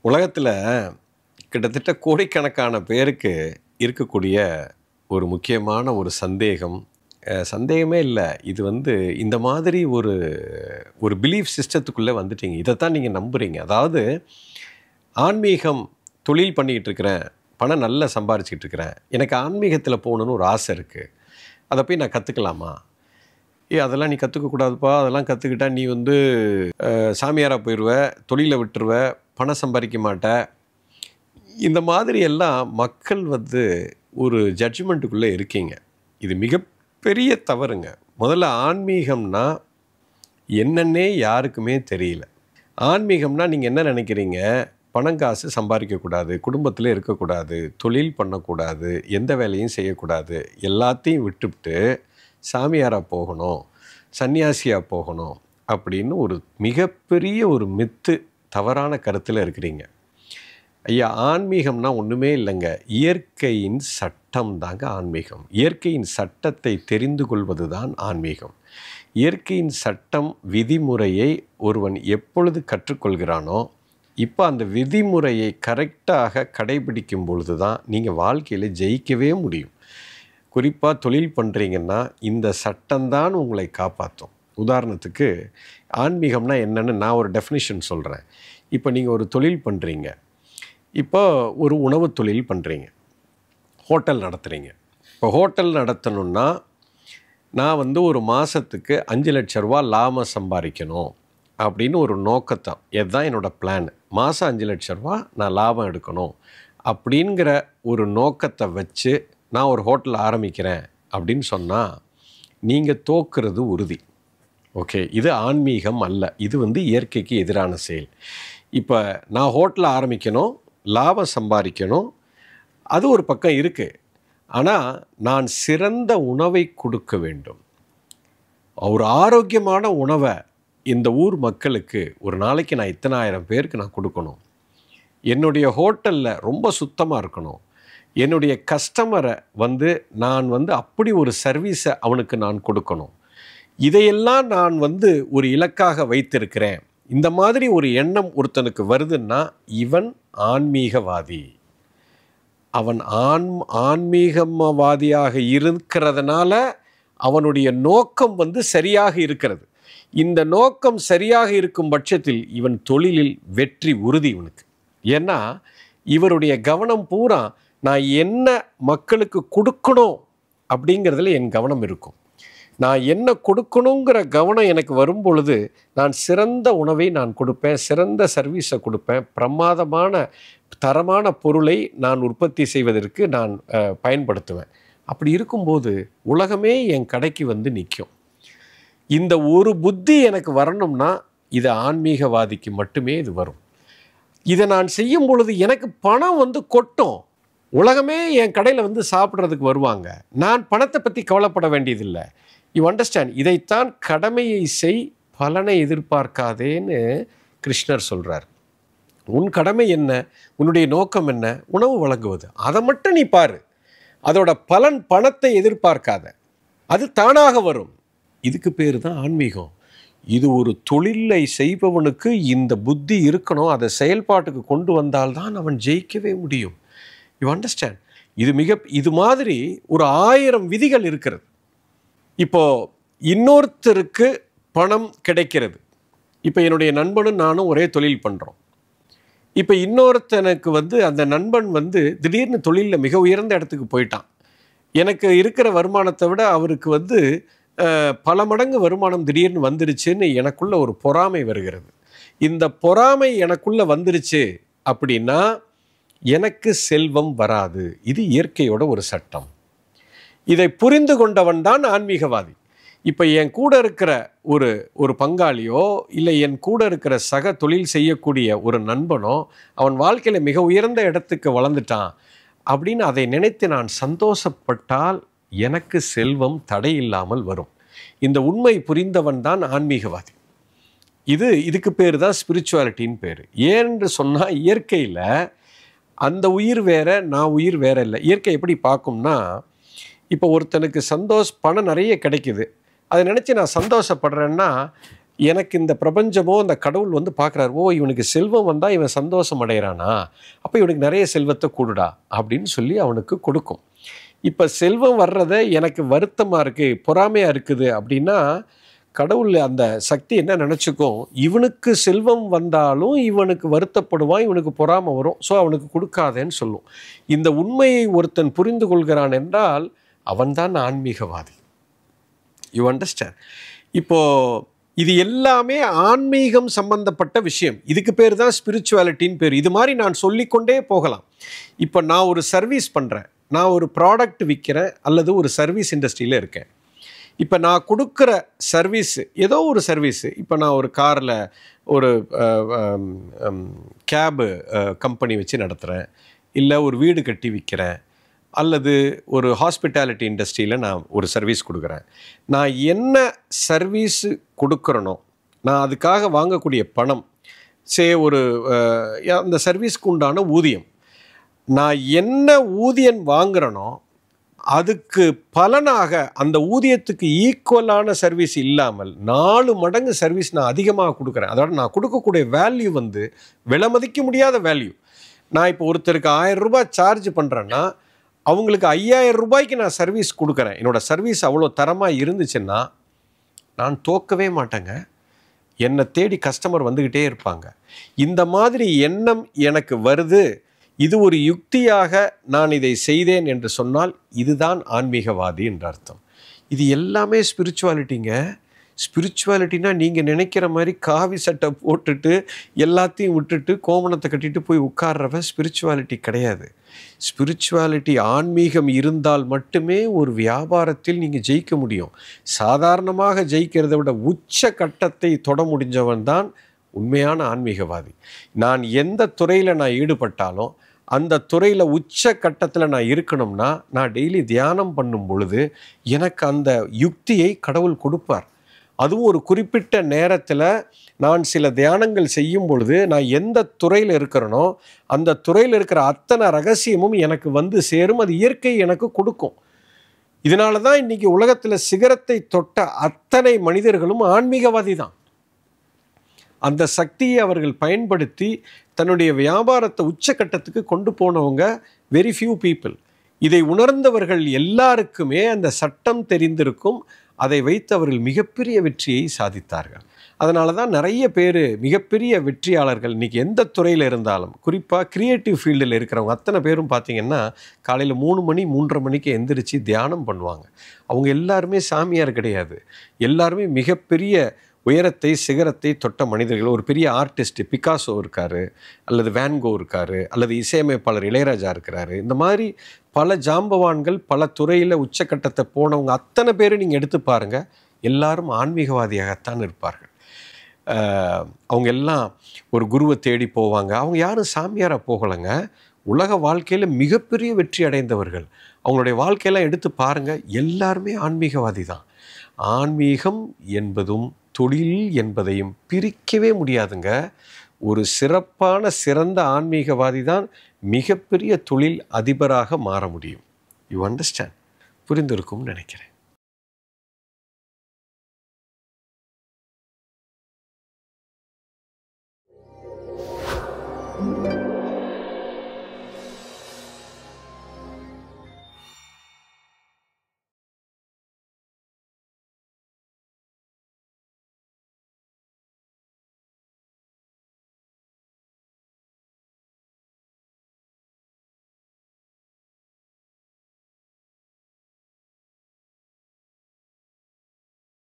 உலகத்தில் கிட்டத்தட்ட கோடிக்கணக்கான பேருக்கு இருக்கக்கூடிய ஒரு முக்கியமான ஒரு சந்தேகமே இல்லை. இது இந்த மாதிரி ஒரு பிலீஃப் சிஸ்டத்துக்குள்ளே வந்துட்டீங்க. இதைத்தான் நீங்கள் நம்புகிறீங்க. அதாவது ஆன்மீகம் தொழில் பண்ணிக்கிட்டு இருக்கிறேன், பணம் நல்லா சம்பாரிச்சிக்கிட்டு இருக்கிறேன், எனக்கு ஆன்மீகத்தில் போகணுன்னு ஒரு ஆசை இருக்குது, அதை போய் நான் கற்றுக்கலாமா? அதெல்லாம் நீ கற்றுக்கக்கூடாதுப்பா, அதெல்லாம் கற்றுக்கிட்டா நீ சாமியாராக போயிடுவ, தொழிலை விட்டுருவ, பணம் சம்பாதிக்க மாட்ட. இந்த மாதிரி எல்லாம் மக்கள் ஒரு ஜட்ஜ்மெண்ட்டுக்குள்ளே இருக்கீங்க. இது மிகப்பெரிய தவறுங்க. முதல்ல ஆன்மீகம்னா என்னன்னே யாருக்குமே தெரியல. ஆன்மீகம்னா நீங்கள் என்ன நினைக்கிறீங்க? பணம் காசு சம்பாதிக்கக்கூடாது, குடும்பத்தில் இருக்கக்கூடாது, தொழில் பண்ணக்கூடாது, எந்த வேலையும் செய்யக்கூடாது, எல்லாத்தையும் விட்டுவிட்டு சாமியாராக போகணும், சன்னியாசியாக போகணும் அப்படின்னு ஒரு மிகப்பெரிய ஒரு மித்து, தவறான கருத்தில் இருக்கிறீங்க. ஐயா, ஆன்மீகம்னா ஒன்றுமே இல்லைங்க. இயற்கையின் சட்டம் தாங்க ஆன்மீகம். இயற்கையின் சட்டத்தை தெரிந்து கொள்வது தான் ஆன்மீகம். இயற்கையின் சட்டம் விதிமுறையை ஒருவன் எப்பொழுது கற்றுக்கொள்கிறானோ, இப்போ அந்த விதிமுறையை கரெக்டாக கடைபிடிக்கும் பொழுது தான் நீங்கள் வாழ்க்கையில் ஜெயிக்கவே முடியும். குறிப்பாக தொழில் பண்ணுறீங்கன்னா இந்த சட்டம்தான் உங்களை காப்பாற்றும். உதாரணத்துக்கு ஆன்மீகம்னா என்னென்னு நான் ஒரு டெஃபினிஷன் சொல்கிறேன். இப்போ நீங்கள் ஒரு தொழில் பண்ணுறீங்க, இப்போ ஒரு உணவு தொழில் பண்ணுறீங்க, ஹோட்டல் நடத்துகிறீங்க. இப்போ ஹோட்டல் நடத்தணுன்னா நான் ஒரு மாதத்துக்கு 5 லட்ச ரூபா லாபம் சம்பாதிக்கணும் அப்படின்னு ஒரு நோக்கத்தான். இதுதான் என்னோடய பிளான். மாதம் 5 லட்ச ரூபா நான் லாபம் எடுக்கணும் அப்படிங்கிற ஒரு நோக்கத்தை வச்சு நான் ஒரு ஹோட்டல் ஆரம்பிக்கிறேன் அப்படின்னு சொன்னால் நீங்கள் தோக்குறது உறுதி. ஓகே, இது ஆன்மீகம் அல்ல. இது இயற்கைக்கு எதிரான செயல். இப்போ நான் ஹோட்டல் ஆரம்பிக்கணும், லாபம் சம்பாதிக்கணும், அது ஒரு பக்கம் இருக்குது. ஆனால் நான் சிறந்த உணவை கொடுக்க வேண்டும். ஒரு ஆரோக்கியமான உணவை இந்த ஊர் மக்களுக்கு ஒரு நாளைக்கு நான் இத்தனை ஆயிரம் பேருக்கு நான் கொடுக்கணும். என்னுடைய ஹோட்டலில் ரொம்ப சுத்தமாக இருக்கணும். என்னுடைய கஸ்டமரை நான் அப்படி ஒரு சர்வீஸை அவனுக்கு நான் கொடுக்கணும். இதையெல்லாம் நான் ஒரு இலக்காக வைத்திருக்கிறேன். இந்த மாதிரி ஒரு எண்ணம் ஒருத்தனுக்கு வருதுன்னா இவன் ஆன்மீகவாதி. அவன் ஆன்மீகவாதியாக இருக்கிறதுனால அவனுடைய நோக்கம் சரியாக இருக்கிறது. இந்த நோக்கம் சரியாக இருக்கும் பட்சத்தில் இவன் தொழிலில் வெற்றி உறுதி இவனுக்கு. ஏன்னா இவருடைய கவனம் பூரா நான் என்ன மக்களுக்கு கொடுக்கணும் அப்படிங்கிறதுல என் கவனம் இருக்கும். நான் என்ன கொடுக்கணுங்கிற கவனம் எனக்கு வரும் பொழுது நான் சிறந்த உணவை நான் கொடுப்பேன், சிறந்த சர்வீஸை கொடுப்பேன், பிரமாதமான தரமான பொருளை நான் உற்பத்தி செய்வதற்கு நான் பயன்படுத்துவேன். அப்படி இருக்கும்போது உலகமே என் கடைக்கு நிற்கும். இந்த ஒரு புத்தி எனக்கு வரணும்னா இது ஆன்மீகவாதிக்கு மட்டுமே இது வரும். இதை நான் செய்யும் பொழுது எனக்கு பணம் கொட்டும். உலகமே என் கடையில் சாப்பிட்றதுக்கு வருவாங்க. நான் பணத்தை பற்றி கவலைப்பட வேண்டியதில்லை. You understand? இதைத்தான் கடமையை செய், பலனை எதிர்பார்க்காதேன்னு கிருஷ்ணர் சொல்கிறார். உன் கடமை என்ன? உன்னுடைய நோக்கம் என்ன? உணவு வழங்குவது. அதை மட்டும் நீ பாரு. அதோட பலன் பணத்தை எதிர்பார்க்காத, அது தானாக வரும். இதுக்கு பேர் தான் ஆன்மீகம். இது ஒரு தொழிலை செய்பவனுக்கு இந்த புத்தி இருக்கணும். அதை செயல்பாட்டுக்கு கொண்டு வந்தால்தான் அவன் ஜெயிக்கவே முடியும். You understand? இது மாதிரி ஒரு 1000 விதிகள் இருக்கிறது. இப்போது இன்னொருத்தருக்கு பணம் கிடைக்கிறது. இப்போ என்னுடைய நண்பனும் நானும் ஒரே தொழில் பண்ணுறோம். இப்போ இன்னொருத்தனுக்கு அந்த நண்பன் திடீர்னு தொழிலில் மிக உயர்ந்த இடத்துக்கு போயிட்டான். எனக்கு இருக்கிற வருமானத்தை விட அவருக்கு பல மடங்கு வருமானம் திடீர்னு வந்துருச்சுன்னு எனக்குள்ள ஒரு பொறாமை வருகிறது. இந்த பொறாமை எனக்குள்ள வந்துருச்சு அப்படின்னா எனக்கு செல்வம் வராது. இது இயற்கையோட ஒரு சட்டம். இதை புரிந்து கொண்டவன் தான் ஆன்மீகவாதி. இப்போ என் கூட இருக்கிற ஒரு பங்காளியோ இல்லை என் கூட இருக்கிற சக தொழில் செய்யக்கூடிய ஒரு நண்பனோ அவன் வாழ்க்கையில் மிக உயர்ந்த இடத்துக்கு வளர்ந்துட்டான் அப்படின்னு அதை நினைத்து நான் சந்தோஷப்பட்டால் எனக்கு செல்வம் தடையில்லாமல் வரும். இந்த உண்மை புரிந்தவன் தான் ஆன்மீகவாதி. இதுக்கு பேர் தான் ஸ்பிரிச்சுவாலிட்டின்னு பேர். ஏன்னு சொன்னால் இயற்கையில் அந்த உயிர் வேற, நான் உயிர் வேற இல்லை. இயற்கை எப்படி பார்க்கும்னா, இப்போ ஒருத்தனுக்கு பணம் நிறைய கிடைக்குது, அதை நினச்சி நான் சந்தோஷப்படுறேன்னா, எனக்கு இந்த பிரபஞ்சமோ அந்த கடவுள் வந்து பார்க்குறாரு, ஓ இவனுக்கு செல்வம் வந்தால் இவன் சந்தோஷம் அடைகிறானா, அப்போ இவனுக்கு நிறைய செல்வத்தை கொடுடா அப்படின்னு சொல்லி அவனுக்கு கொடுக்கும். இப்போ செல்வம் வர்றதை எனக்கு வருத்தமாக இருக்குது, பொறாமையாக இருக்குது அப்படின்னா, கடவுள் அந்த சக்தி என்ன நினச்சிக்கும், இவனுக்கு செல்வம் வந்தாலும் இவனுக்கு வருத்தப்படுவான், இவனுக்கு பொறாமை வரும், ஸோ அவனுக்கு கொடுக்காதேன்னு சொல்லும். இந்த உண்மையை ஒருத்தன் புரிந்து கொள்கிறான் என்றால் அவன்தான் ஆன்மீகவாதி. You understand? இப்போது இது எல்லாமே ஆன்மீகம் சம்பந்தப்பட்ட விஷயம். இதுக்கு பேர் தான் ஸ்பிரிச்சுவாலிட்டின்னு பேர். இது மாதிரி நான் சொல்லிக்கொண்டே போகலாம். இப்போ நான் ஒரு சர்வீஸ் பண்ணுறேன், நான் ஒரு ப்ராடக்ட் விற்கிறேன் அல்லது ஒரு சர்வீஸ் இண்டஸ்ட்ரியில் இருக்கேன். இப்போ நான் கொடுக்குற சர்வீஸு ஏதோ ஒரு சர்வீஸு, இப்போ நான் ஒரு காரில் ஒரு கேபு கம்பெனி வச்சு நடத்துகிறேன், இல்லை ஒரு வீடு கட்டி விற்கிறேன், அல்லது ஒரு ஹாஸ்பிட்டாலிட்டி இண்டஸ்ட்ரியில் நான் ஒரு சர்வீஸ் கொடுக்குறேன். நான் என்ன சர்வீஸு கொடுக்குறனோ, நான் அதுக்காக வாங்கக்கூடிய பணம், ஒரு அந்த சர்வீஸ்க்கு உண்டான ஊதியம், நான் என்ன ஊதியம் வாங்குறனோ அதுக்கு பலனாக அந்த ஊதியத்துக்கு ஈக்குவலான சர்வீஸ் இல்லாமல் 4 மடங்கு சர்வீஸ் நான் அதிகமாக கொடுக்குறேன். அதோட நான் கொடுக்கக்கூடிய வேல்யூ வந்து விலை மதிக்க முடியாத வேல்யூ. நான் இப்போ ஒருத்தருக்கு 1000 ரூபாய் சார்ஜ் பண்ணுறேன்னா, அவங்களுக்கு 5000 ரூபாய்க்கு நான் சர்வீஸ் கொடுக்குறேன். என்னோடய சர்வீஸ் அவ்வளோ தரமாக இருந்துச்சுன்னா நான் தோக்கவே மாட்டேங்க. என்னை தேடி கஸ்டமர் வந்துக்கிட்டே இருப்பாங்க. இந்த மாதிரி எண்ணம் எனக்கு வருது, இது ஒரு யுக்தியாக நான் இதை செய்தேன் என்று சொன்னால் இதுதான் ஆன்மீகவாதி என்ற அர்த்தம். இது எல்லாமே ஸ்பிரிச்சுவாலிட்டிங்க. ஸ்பிரிச்சுவாலிட்டினா நீங்கள் நினைக்கிற மாதிரி காவி சட்டை போட்டுட்டு எல்லாத்தையும் விட்டுட்டு கோமணத்தை கட்டிட்டு போய் உட்கார்றவன் ஸ்பிரிச்சுவாலிட்டி கிடையாது. ஸ்பிரிச்சுவாலிட்டி ஆன்மீகம் இருந்தால் மட்டுமே ஒரு வியாபாரத்தில் நீங்கள் ஜெயிக்க முடியும். சாதாரணமாக ஜெயிக்கிறத விட உச்ச கட்டத்தை தொட முடிஞ்சவன் தான் உண்மையான ஆன்மீகவாதி. நான் எந்த துறையில் நான் ஈடுபட்டாலும் அந்த துறையில் உச்ச கட்டத்தில் நான் இருக்கணும்னா, நான் டெய்லி தியானம் பண்ணும் பொழுது எனக்கு அந்த யுக்தியை கடவுள் கொடுப்பார். அதுவும் ஒரு குறிப்பிட்ட நேரத்தில் நான் சில தியானங்கள் செய்யும் பொழுது நான் எந்த துறையில் இருக்கிறேனோ அந்த துறையில் இருக்கிற அத்தனை ரகசியமும் எனக்கு வந்து சேரும். அது இயற்கை எனக்கு கொடுக்கும். இதனால தான் இன்றைக்கி உலகத்தில் சிகரத்தை தொட்ட அத்தனை மனிதர்களும் ஆன்மீகவாதி தான். அந்த சக்தியை அவர்கள் பயன்படுத்தி தன்னுடைய வியாபாரத்தை உச்சக்கட்டத்துக்கு கொண்டு போனவங்க வெரி ஃபியூ பீப்புள். இதை உணர்ந்தவர்கள் எல்லாருக்குமே அந்த சட்டம் தெரிந்திருக்கும். அதை வைத்து அவர்கள் மிகப்பெரிய வெற்றியை சாதித்தார்கள். அதனால தான் நிறைய பேர் மிகப்பெரிய வெற்றியாளர்கள் இன்றைக்கி எந்த துறையில் இருந்தாலும், குறிப்பாக க்ரியேட்டிவ் ஃபீல்டில் இருக்கிறவங்க அத்தனை பேரும் பார்த்திங்கன்னா காலையில் 3 மணி 3:30 மணிக்கு எந்திரிச்சு தியானம் பண்ணுவாங்க. அவங்க எல்லாருமே சாமியார் கிடையாது. எல்லாருமே மிகப்பெரிய உயரத்தை சிகரத்தை தொட்ட மனிதர்கள். ஒரு பெரிய ஆர்டிஸ்ட் பிகாசோ இருக்கார், அல்லது வேன்கோ இருக்கார், அல்லது இசையமைப்பாளர் இளையராஜா இருக்கிறாரு. இந்த மாதிரி பல ஜாம்பவான்கள் பல துறையில் உச்சக்கட்டத்தை போனவங்க அத்தனை பேரும் நீங்கள் எடுத்து பாருங்கள், எல்லாரும் ஆன்மீகவாதியாகத்தான் இருப்பார்கள். அவங்க எல்லாம் ஒரு குருவை தேடி போவாங்க. அவங்க யாரும் சாமியாராக போகலைங்க. உலக வாழ்க்கையில் மிகப்பெரிய வெற்றி அடைந்தவர்கள். அவங்களுடைய வாழ்க்கையெல்லாம் எடுத்து பாருங்கள், எல்லாருமே ஆன்மீகவாதி தான். ஆன்மீகம் என்பதும் தொழில் என்பதையும் பிரிக்கவே முடியாதுங்க. ஒரு சிறந்த ஆன்மீகவாதி தான் மிகப்பெரிய தொழில் அதிபராக மாற முடியும். You understand? புரிந்திருக்கும்னு நினைக்கிறேன்.